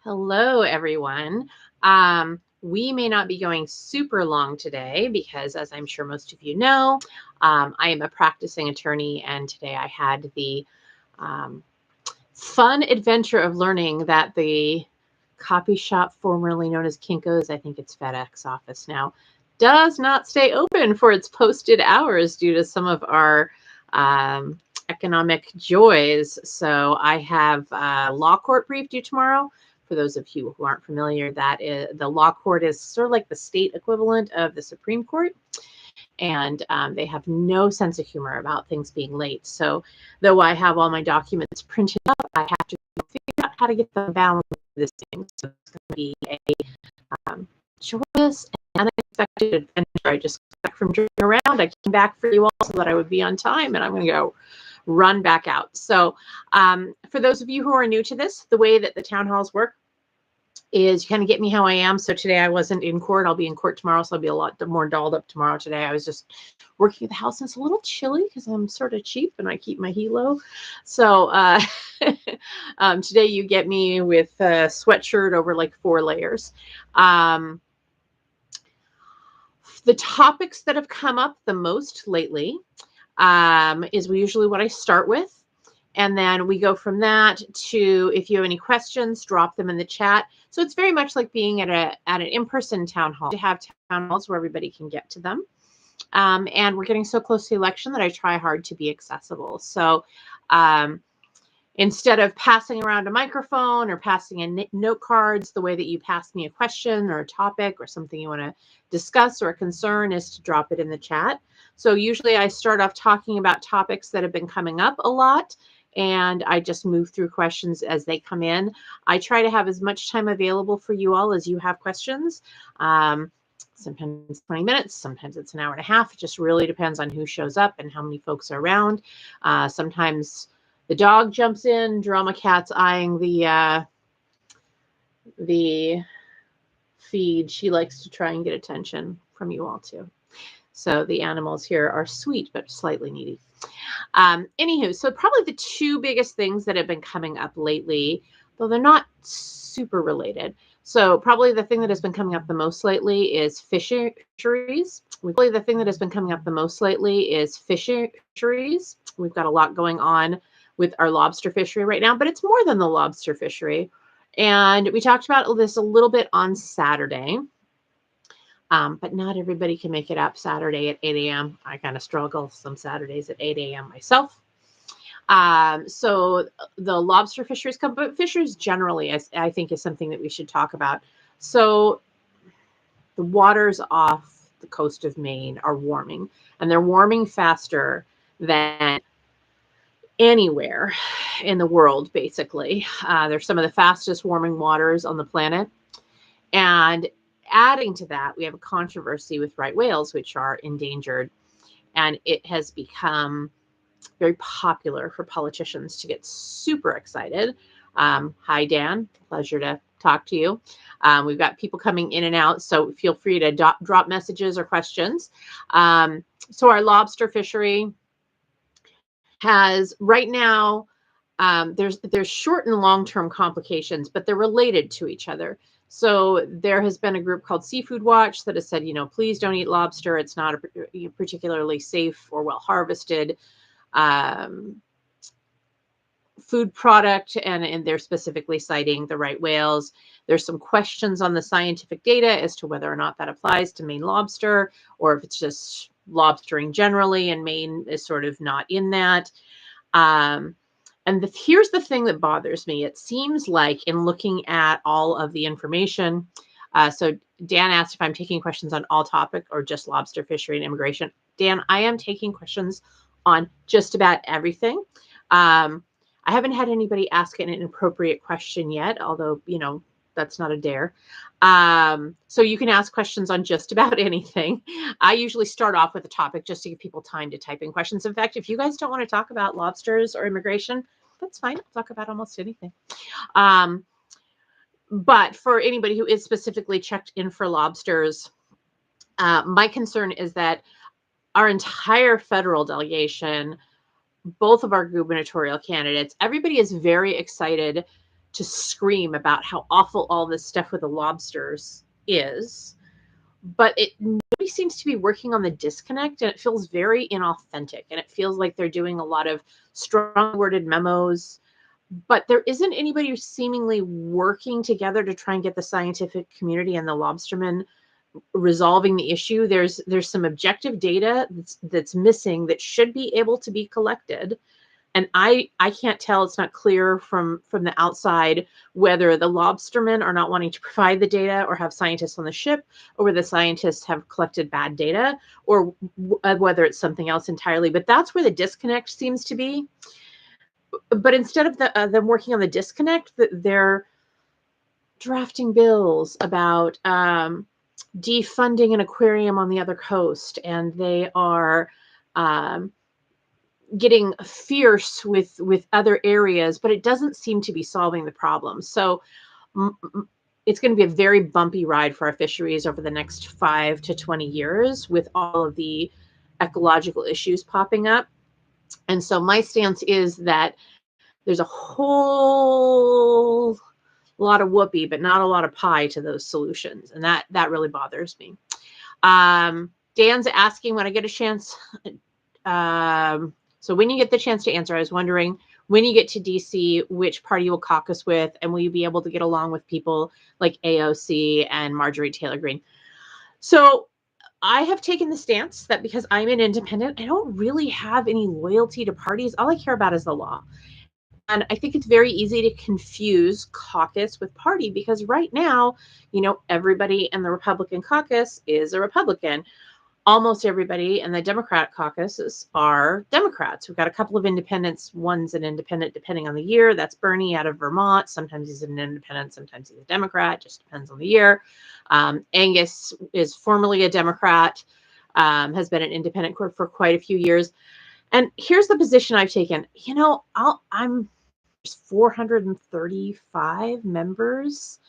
Hello, everyone. We may not be going super long today because, as I'm sure most of you know, I am a practicing attorney, and today I had the fun adventure of learning that the copy shop formerly known as Kinko's, I think it's FedEx office now, does not stay open for its posted hours due to some of our economic joys. So I have a law court brief due tomorrow. For those of you who aren't familiar, that is, the law court is sort of like the state equivalent of the Supreme Court. And they have no sense of humor about things being late. So though I have all my documents printed up, I have to figure out how to get them bound with this thing. So it's going to be a joyous and unexpected adventure. I just got back from driving around. I came back for you all so that I would be on time, and I'm going to go run back out. So for those of you who are new to this, the way that the town halls work is you kind of get me how I am. So today I wasn't in court. I'll be in court tomorrow, so I'll be a lot more dolled up tomorrow. Today I was just working at the house, and it's a little chilly because I'm sort of cheap and I keep my heat low. So today you get me with a sweatshirt over like 4 layers. The topics that have come up the most lately is usually what I start with. And then we go from that to, if you have any questions, drop them in the chat. So it's very much like being at an in-person town hall, to have town halls where everybody can get to them. And we're getting so close to the election that I try hard to be accessible. So instead of passing around a microphone or passing in note cards, the way that you pass me a question or a topic or something you want to discuss or a concern is to drop it in the chat. So usually I start off talking about topics that have been coming up a lot, and I just move through questions as they come in. I try to have as much time available for you all as you have questions. Sometimes it's 20 minutes, sometimes it's an hour and a half. It just really depends on who shows up and how many folks are around. Sometimes the dog jumps in, Drama Cat's eyeing the feed. She likes to try and get attention from you all too. So the animals here are sweet, but slightly needy. Anywho, so probably the 2 biggest things that have been coming up lately, though they're not super related. So probably the thing that has been coming up the most lately is fisheries. We've got a lot going on with our lobster fishery right now, but it's more than the lobster fishery. And we talked about this a little bit on Saturday. But not everybody can make it up Saturday at 8 a.m. I kind of struggle some Saturdays at 8 a.m. myself. So the lobster fisheries, but fisheries generally, I think, is something that we should talk about. So the waters off the coast of Maine are warming, and they're warming faster than anywhere in the world, basically. They're some of the fastest warming waters on the planet. And adding to that, we have a controversy with right whales, which are endangered, and it has become very popular for politicians to get super excited. Hi, Dan. Pleasure to talk to you. We've got people coming in and out, so feel free to drop messages or questions. So our lobster fishery has right now, there's short and long-term complications, but they're related to each other. So there has been a group called Seafood Watch that has said, please don't eat lobster. It's not a particularly safe or well harvested food product, and they're specifically citing the right whales. There's some questions on the scientific data as to whether or not that applies to Maine lobster, or if it's just lobstering generally, and Maine is sort of not in that. And here's the thing that bothers me. It seems like in looking at all of the information, so Dan asked if I'm taking questions on all topic or just lobster fishery and immigration. Dan, I am taking questions on just about everything. I haven't had anybody ask an inappropriate question yet, although, that's not a dare. So you can ask questions on just about anything. I usually start off with a topic just to give people time to type in questions. In fact, if you guys don't want to talk about lobsters or immigration, that's fine. I'll talk about almost anything. But for anybody who is specifically checked in for lobsters, my concern is that our entire federal delegation, both of our gubernatorial candidates, everybody is very excited to scream about how awful all this stuff with the lobsters is, but nobody seems to be working on the disconnect, and it feels very inauthentic, and it feels like they're doing a lot of strong worded memos, but there isn't anybody who's seemingly working together to try and get the scientific community and the lobstermen resolving the issue. There's some objective data that's missing that should be able to be collected. And I can't tell, it's not clear from the outside whether the lobstermen are not wanting to provide the data or have scientists on the ship, or whether the scientists have collected bad data, or whether it's something else entirely. But that's where the disconnect seems to be. But instead of them working on the disconnect, they're drafting bills about defunding an aquarium on the other coast, and they are getting fierce with other areas, but it doesn't seem to be solving the problem. So it's going to be a very bumpy ride for our fisheries over the next 5 to 20 years with all of the ecological issues popping up. And so my stance is that there's a whole lot of whoopee, but not a lot of pie to those solutions. And that really bothers me. Dan's asking when I get a chance. So when you get the chance to answer, I was wondering, when you get to DC, which party you will caucus with, and will you be able to get along with people like AOC and Marjorie Taylor Greene? So I have taken the stance that because I'm an independent, I don't really have any loyalty to parties. All I care about is the law. And I think it's very easy to confuse caucus with party, because right now, everybody in the Republican caucus is a Republican. Almost everybody in the Democrat caucus are Democrats. We've got a couple of independents. One's an independent depending on the year. That's Bernie out of Vermont. Sometimes he's an independent, sometimes he's a Democrat. Just depends on the year. Angus is formerly a Democrat, has been an independent for quite a few years. And here's the position I've taken. I'm 435 members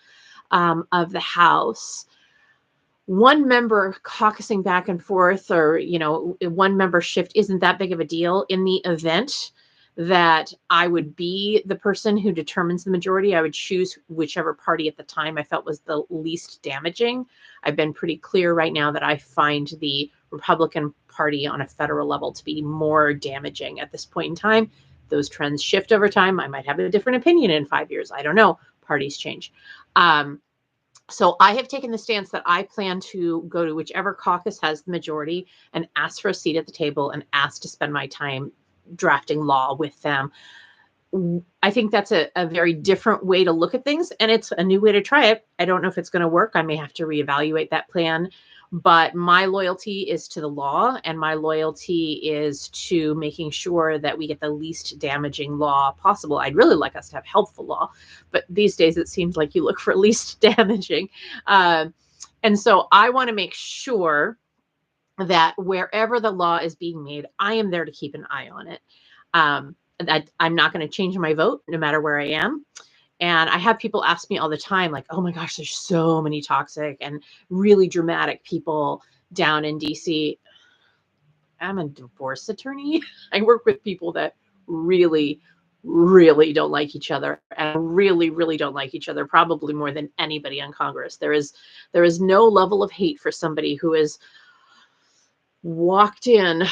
of the House. One member caucusing back and forth, or one member shift isn't that big of a deal. In the event that I would be the person who determines the majority, I would choose whichever party at the time I felt was the least damaging. I've been pretty clear right now that I find the Republican Party on a federal level to be more damaging at this point in time. Those trends shift over time. I might have a different opinion in 5 years. I don't know. Parties change. So I have taken the stance that I plan to go to whichever caucus has the majority and ask for a seat at the table and ask to spend my time drafting law with them. I think that's a very different way to look at things, and it's a new way to try it. I don't know if it's going to work. I may have to reevaluate that plan. But my loyalty is to the law, and my loyalty is to making sure that we get the least damaging law possible. I'd really like us to have helpful law, but these days it seems like you look for least damaging. And so I want to make sure that wherever the law is being made, I am there to keep an eye on it. That I'm not going to change my vote no matter where I am. And I have people ask me all the time, like, oh my gosh, there's so many toxic and really dramatic people down in DC. I'm a divorce attorney. I work with people that really, really don't like each other, and really, really don't like each other, probably more than anybody on Congress. There is no level of hate for somebody who is walked in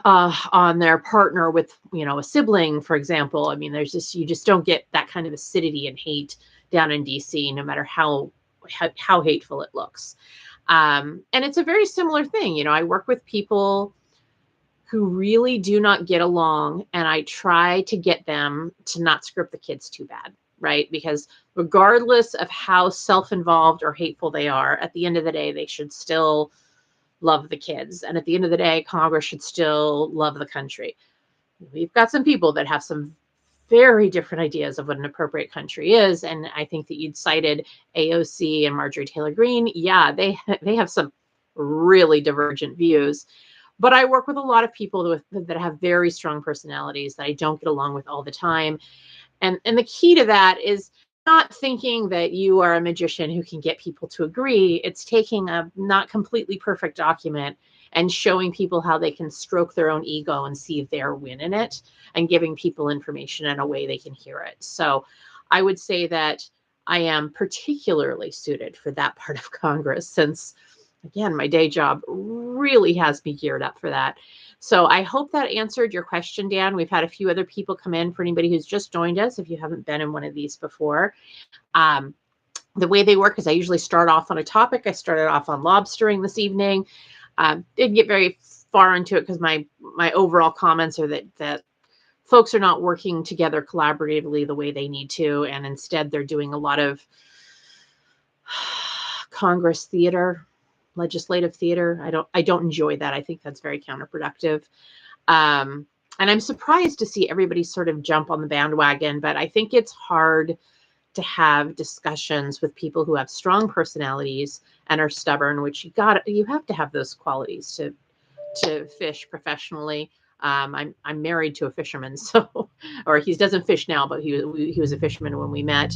on their partner with, a sibling, for example. I mean, you just don't get that kind of acidity and hate down in DC, no matter how hateful it looks. And it's a very similar thing. I work with people who really do not get along, and I try to get them to not script the kids too bad, right? Because regardless of how self-involved or hateful they are, at the end of the day, they should still love the kids. And at the end of the day, Congress should still love the country. We've got some people that have some very different ideas of what an appropriate country is. And I think that you'd cited AOC and Marjorie Taylor Greene. Yeah, they have some really divergent views. But I work with a lot of people that have very strong personalities that I don't get along with all the time. And the key to that is not thinking that you are a magician who can get people to agree. It's taking a not completely perfect document and showing people how they can stroke their own ego and see their win in it, and giving people information in a way they can hear it. So I would say that I am particularly suited for that part of Congress since, again, my day job really has me geared up for that. So I hope that answered your question, Dan. We've had a few other people come in. For anybody who's just joined us, if you haven't been in one of these before, the way they work is I usually start off on a topic. I started off on lobstering this evening. Didn't get very far into it because my overall comments are that folks are not working together collaboratively the way they need to, and instead they're doing a lot of Congress theater, legislative theater. I don't enjoy that. I think that's very counterproductive. And I'm surprised to see everybody sort of jump on the bandwagon, but I think it's hard to have discussions with people who have strong personalities and are stubborn, which you have to have those qualities to fish professionally. I'm married to a fisherman, so, or he doesn't fish now, but he was a fisherman when we met.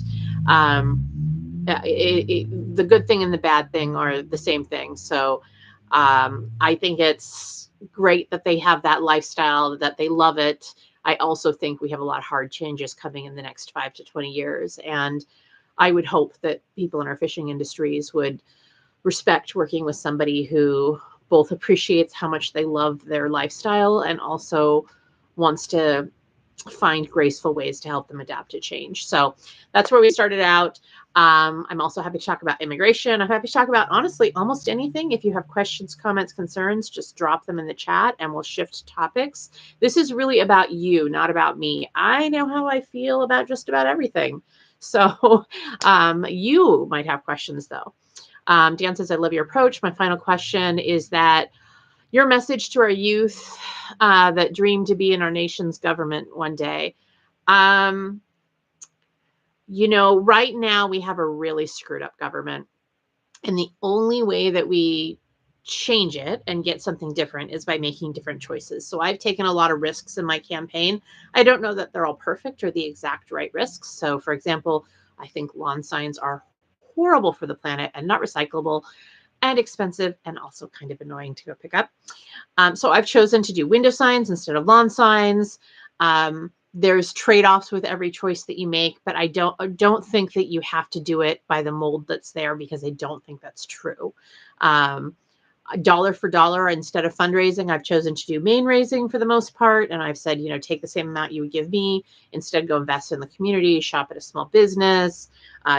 The good thing and the bad thing are the same thing. So I think it's great that they have that lifestyle, that they love it. I also think we have a lot of hard changes coming in the next 5 to 20 years. And I would hope that people in our fishing industries would respect working with somebody who both appreciates how much they love their lifestyle and also wants to find graceful ways to help them adapt to change. So that's where we started out. I'm also happy to talk about immigration. I'm happy to talk about, honestly, almost anything. If you have questions, comments, concerns, just drop them in the chat and we'll shift topics. This is really about you, not about me. I know how I feel about just about everything. So you might have questions, though. Dan says, I love your approach. My final question is that your message to our youth that dream to be in our nation's government one day. Right now we have a really screwed up government. And the only way that we change it and get something different is by making different choices. So I've taken a lot of risks in my campaign. I don't know that they're all perfect or the exact right risks. So, for example, I think lawn signs are horrible for the planet and not recyclable and expensive and also kind of annoying to go pick up. So I've chosen to do window signs instead of lawn signs. There's trade-offs with every choice that you make, but I don't think that you have to do it by the mold that's there, because I don't think that's true. Dollar for dollar, instead of fundraising, I've chosen to do Maine raising for the most part. And I've said, take the same amount you would give me, instead go invest in the community, shop at a small business,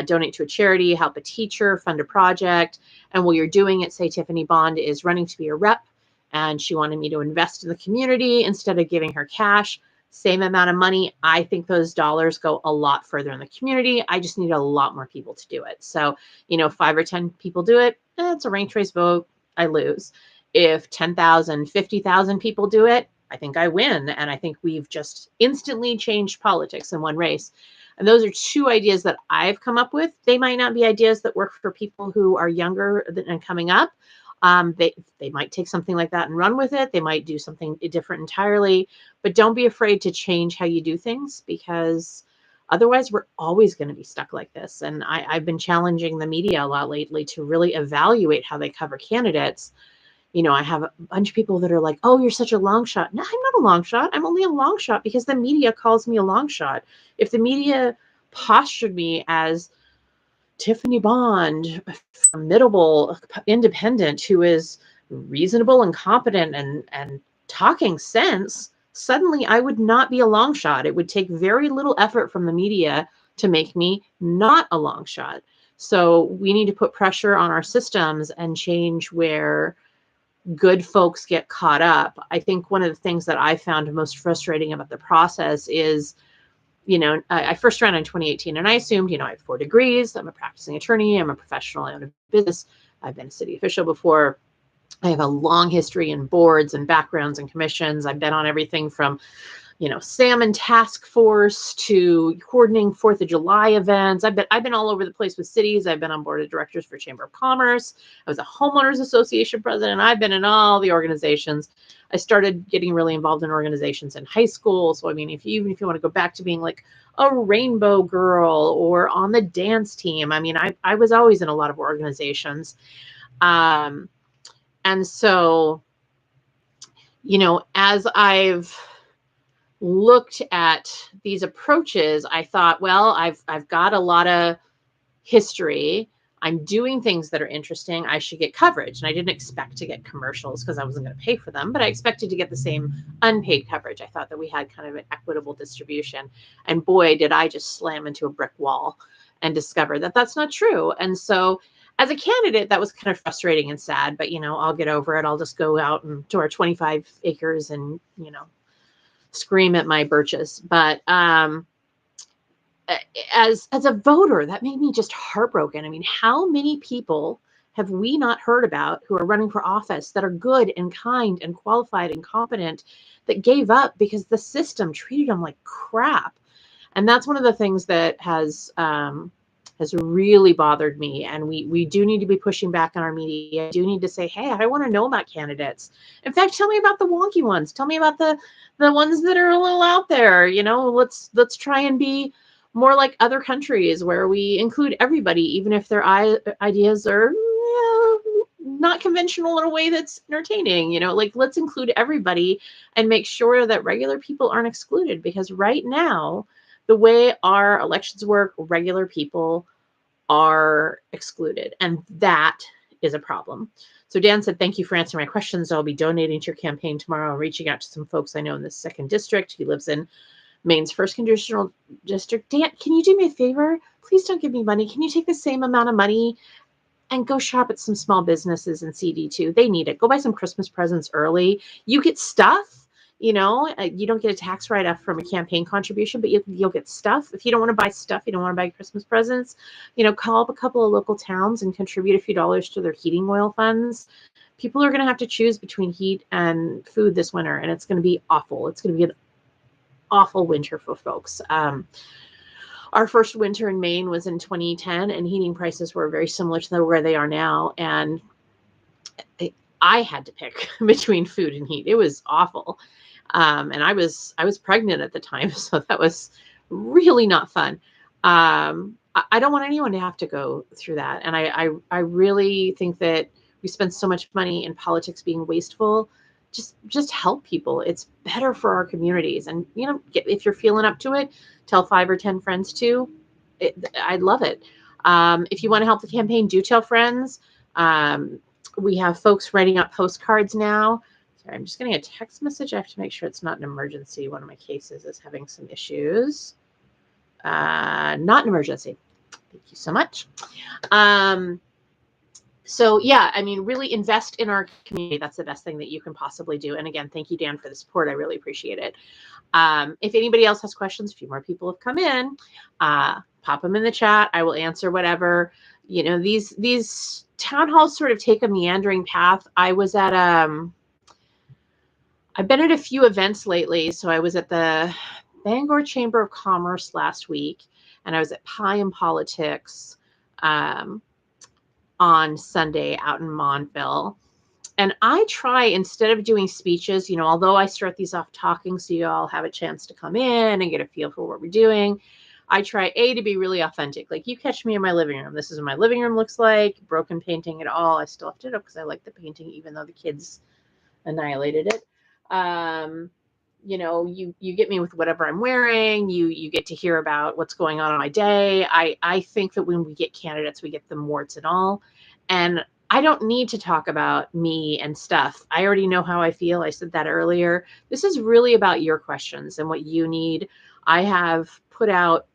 donate to a charity, help a teacher, fund a project. And while you're doing it, say Tiffany Bond is running to be a rep and she wanted me to invest in the community instead of giving her cash. Same amount of money. I think those dollars go a lot further in the community. I just need a lot more people to do it. So, 5 or 10 people do it, it's a ranked race vote. I lose. If 10,000, 50,000 people do it, I think I win. And I think we've just instantly changed politics in one race. And those are two ideas that I've come up with. They might not be ideas that work for people who are younger and coming up. They might take something like that and run with it. They might do something different entirely, but don't be afraid to change how you do things, because otherwise we're always going to be stuck like this. And I've been challenging the media a lot lately to really evaluate how they cover candidates. I have a bunch of people that are like, oh, you're such a long shot. No, I'm not a long shot. I'm only a long shot because the media calls me a long shot. If the media postured me as Tiffany Bond, formidable independent who is reasonable and competent and talking sense, suddenly I would not be a long shot. It would take very little effort from the media to make me not a long shot. So we need to put pressure on our systems and change where good folks get caught up. I think one of the things that I found most frustrating about the process is, I first ran in 2018 and I assumed, I have 4 degrees. I'm a practicing attorney. I'm a professional. I own a business. I've been a city official before. I have a long history in boards and backgrounds and commissions. I've been on everything from, salmon task force to coordinating 4th of July events. I've been all over the place with cities. I've been on board of directors for Chamber of Commerce. I was a homeowners association president. I've been in all the organizations. I started getting really involved in organizations in high school. So, even if you want to go back to being like a rainbow girl or on the dance team, I was always in a lot of organizations. And so, as I've looked at these approaches, I thought, well, I've got a lot of history. I'm doing things that are interesting. I should get coverage. And I didn't expect to get commercials because I wasn't going to pay for them, but I expected to get the same unpaid coverage. I thought that we had kind of an equitable distribution. And boy, did I just slam into a brick wall and discover that that's not true. And so as a candidate, that was kind of frustrating and sad, but I'll get over it. I'll just go out and to our 25 acres and, scream at my birches. But as a voter, that made me just heartbroken. I mean, how many people have we not heard about who are running for office that are good and kind and qualified and competent that gave up because the system treated them like crap? And that's one of the things that has really bothered me. And we do need to be pushing back on our media. I do need to say, hey, I want to know about candidates. In fact, tell me about the wonky ones. Tell me about the ones that are a little out there. Let's try and be more like other countries where we include everybody, even if their ideas are not conventional in a way that's entertaining. Let's include everybody and make sure that regular people aren't excluded, because right now, the way our elections work, regular people are excluded, and that is a problem. So Dan said, thank you for answering my questions. I'll be donating to your campaign tomorrow. I'm reaching out to some folks I know in the 2nd District. He lives in Maine's 1st Congressional District. Dan, can you do me a favor? Please don't give me money. Can you take the same amount of money and go shop at some small businesses in CD2? They need it. Go buy some Christmas presents early. You get stuff. You don't get a tax write-off from a campaign contribution, but you'll get stuff. If you don't want to buy stuff, you don't want to buy Christmas presents, call up a couple of local towns and contribute a few dollars to their heating oil funds. People are going to have to choose between heat and food this winter, and it's going to be awful. It's going to be an awful winter for folks. Our first winter in Maine was in 2010, and heating prices were very similar to where they are now. And I had to pick between food and heat. It was awful. And I was pregnant at the time, so that was really not fun. I don't want anyone to have to go through that. And I really think that we spend so much money in politics being wasteful. Just help people. It's better for our communities. And, if you're feeling up to it, tell 5 or 10 friends too. I'd love it. If you want to help the campaign, do tell friends. We have folks writing out postcards now. Sorry, I'm just getting a text message. I have to make sure it's not an emergency. One of my cases is having some issues. Not an emergency. Thank you so much. So yeah, I mean, really invest in our community. That's the best thing that you can possibly do. And again, thank you, Dan, for the support. I really appreciate it. If anybody else has questions, a few more people have come in, pop them in the chat. I will answer whatever. These town halls sort of take a meandering path. I've been at a few events lately. So I was at the Bangor Chamber of Commerce last week, and I was at Pie and Politics on Sunday out in Montville. And I try, instead of doing speeches, although I start these off talking so you all have a chance to come in and get a feel for what we're doing, I try to be really authentic. Like, you catch me in my living room. This is what my living room looks like. Broken painting at all. I still left it up because I like the painting, even though the kids annihilated it. You get me with whatever I'm wearing. You get to hear about what's going on in my day. I think that when we get candidates, we get them warts and all. And I don't need to talk about me and stuff. I already know how I feel. I said that earlier. This is really about your questions and what you need. I have put out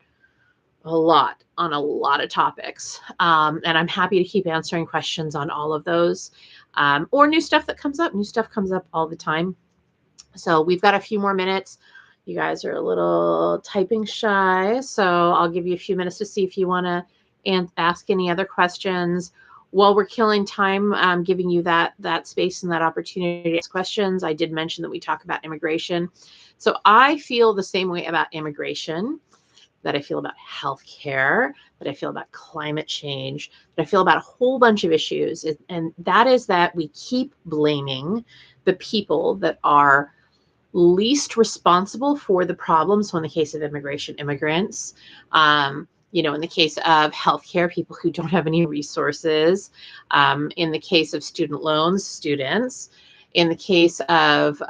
a lot on a lot of topics. And I'm happy to keep answering questions on all of those. Or new stuff that comes up. New stuff comes up all the time. So we've got a few more minutes. You guys are a little typing shy, so I'll give you a few minutes to see if you want to ask any other questions. While we're killing time, giving you that space and that opportunity to ask questions, I did mention that we talk about immigration. So I feel the same way about immigration that I feel about healthcare, that I feel about climate change, that I feel about a whole bunch of issues. And that is that we keep blaming the people that are least responsible for the problems. So in the case of immigration, immigrants, in the case of healthcare, people who don't have any resources, in the case of student loans, students, in the case of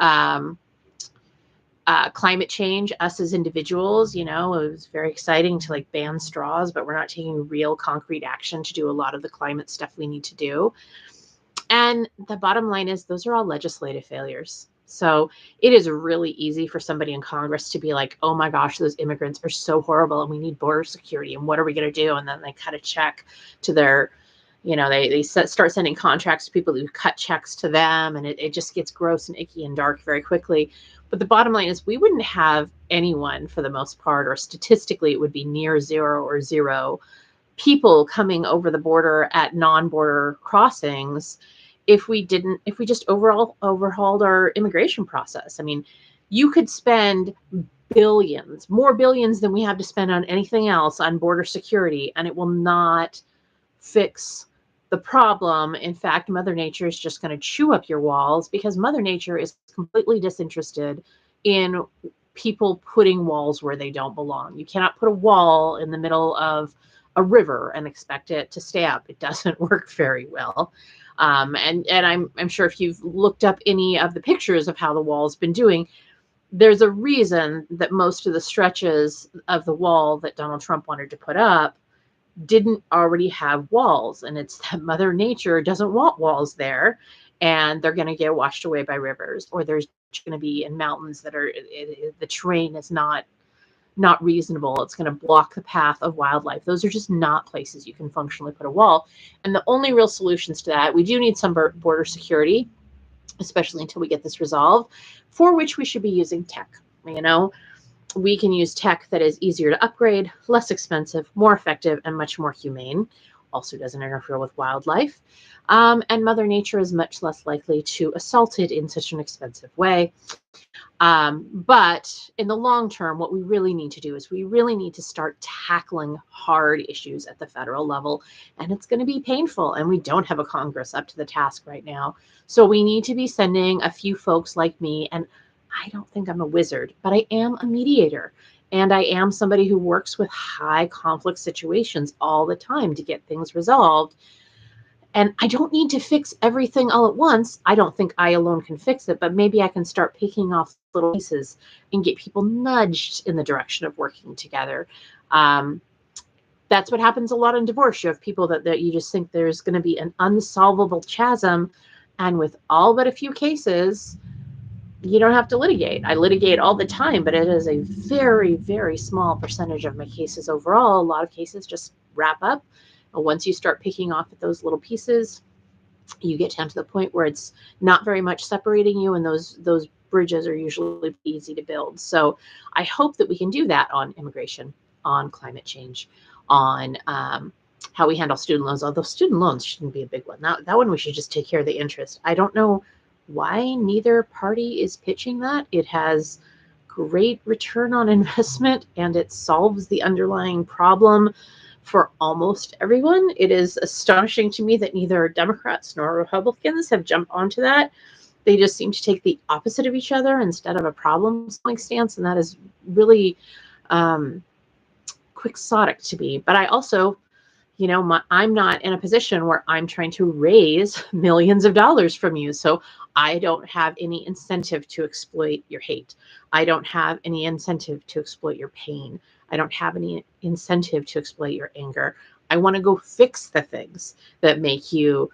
Climate change, us as individuals, it was very exciting to like ban straws, but we're not taking real concrete action to do a lot of the climate stuff we need to do. And the bottom line is those are all legislative failures. So it is really easy for somebody in Congress to be like, oh my gosh, those immigrants are so horrible and we need border security. And what are we going to do? And then they cut a check to their, they start sending contracts to people who cut checks to them. And it just gets gross and icky and dark very quickly. But the bottom line is we wouldn't have anyone for the most part, or statistically, it would be near zero or zero people coming over the border at non-border crossings if we just overhauled our immigration process. I mean, you could spend billions, more billions than we have to spend on anything else on border security, and it will not fix the problem. In fact, Mother Nature is just going to chew up your walls because Mother Nature is completely disinterested in people putting walls where they don't belong. You cannot put a wall in the middle of a river and expect it to stay up. It doesn't work very well. And I'm sure if you've looked up any of the pictures of how the wall's been doing, there's a reason that most of the stretches of the wall that Donald Trump wanted to put up didn't already have walls. And it's that Mother Nature doesn't want walls there, and they're going to get washed away by rivers, or there's going to be in mountains that are the terrain is not reasonable. It's going to block the path of wildlife. Those are just not places you can functionally put a wall. And the only real solutions to that, we do need some border security, especially until we get this resolved, for which we should be using tech. We can use tech that is easier to upgrade, less expensive, more effective, and much more humane. Also doesn't interfere with wildlife. And Mother Nature is much less likely to assault it in such an expensive way. But in the long term, what we really need to do is we really need to start tackling hard issues at the federal level. And it's going to be painful. And we don't have a Congress up to the task right now. So we need to be sending a few folks like me. And I don't think I'm a wizard, but I am a mediator. And I am somebody who works with high conflict situations all the time to get things resolved. And I don't need to fix everything all at once. I don't think I alone can fix it, but maybe I can start picking off little pieces and get people nudged in the direction of working together. That's what happens a lot in divorce. You have people that you just think there's going to be an unsolvable chasm. And with all but a few cases, you don't have to litigate. I litigate all the time, but it is a very, very small percentage of my cases overall. A lot of cases just wrap up. Once you start picking off at those little pieces, you get down to the point where it's not very much separating you, and those bridges are usually easy to build. So I hope that we can do that on immigration, on climate change, on how we handle student loans, although student loans shouldn't be a big one. That one we should just take care of the interest. I don't know why neither party is pitching that. It has great return on investment, and it solves the underlying problem for almost everyone. It is astonishing to me that neither Democrats nor Republicans have jumped onto that. They just seem to take the opposite of each other instead of a problem-solving stance, and that is really quixotic to me. But I also, I'm not in a position where I'm trying to raise millions of dollars from you, so I don't have any incentive to exploit your hate. I don't have any incentive to exploit your pain. I don't have any incentive to exploit your anger. I want to go fix the things that make you,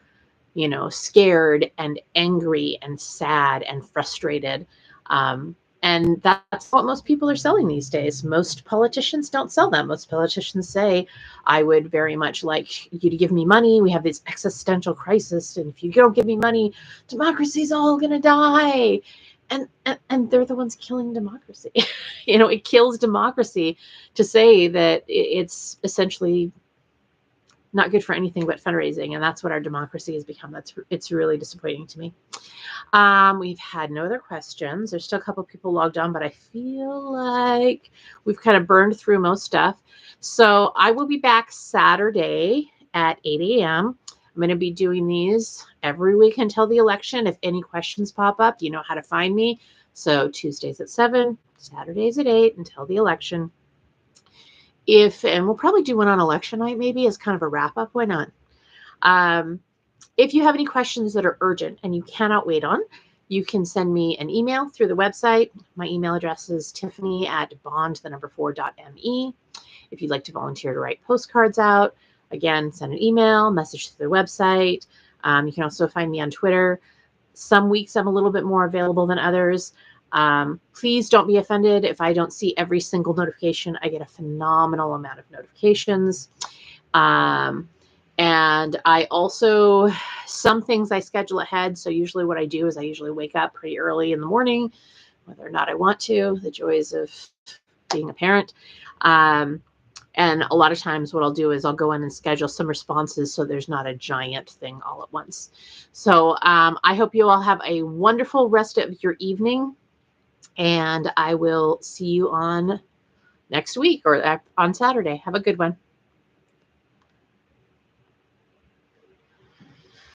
scared and angry and sad and frustrated. And that's what most people are selling these days. Most politicians don't sell them. Most politicians say, I would very much like you to give me money. We have this existential crisis. And if you don't give me money, democracy's all going to die. And they're the ones killing democracy. It kills democracy to say that it's essentially not good for anything but fundraising. And that's what our democracy has become. It's really disappointing to me. We've had no other questions. There's still a couple people logged on, but I feel like we've kind of burned through most stuff. So I will be back Saturday at 8 a.m. I'm going to be doing these every week until the election. If any questions pop up, you know how to find me. So Tuesdays at 7, Saturdays at 8 until the election. And we'll probably do one on election night maybe as kind of a wrap up. Why not? If you have any questions that are urgent and you cannot wait on, you can send me an email through the website. My email address is tiffany@bond4.me. If you'd like to volunteer to write postcards out, again, send an email, message through the website. You can also find me on Twitter. Some weeks I'm a little bit more available than others. Please don't be offended if I don't see every single notification. I get a phenomenal amount of notifications. And I also, some things I schedule ahead. So usually what I do is I usually wake up pretty early in the morning, whether or not I want to, the joys of being a parent. And a lot of times what I'll do is I'll go in and schedule some responses so there's not a giant thing all at once. So I hope you all have a wonderful rest of your evening. And I will see you on next week or on Saturday. Have a good one.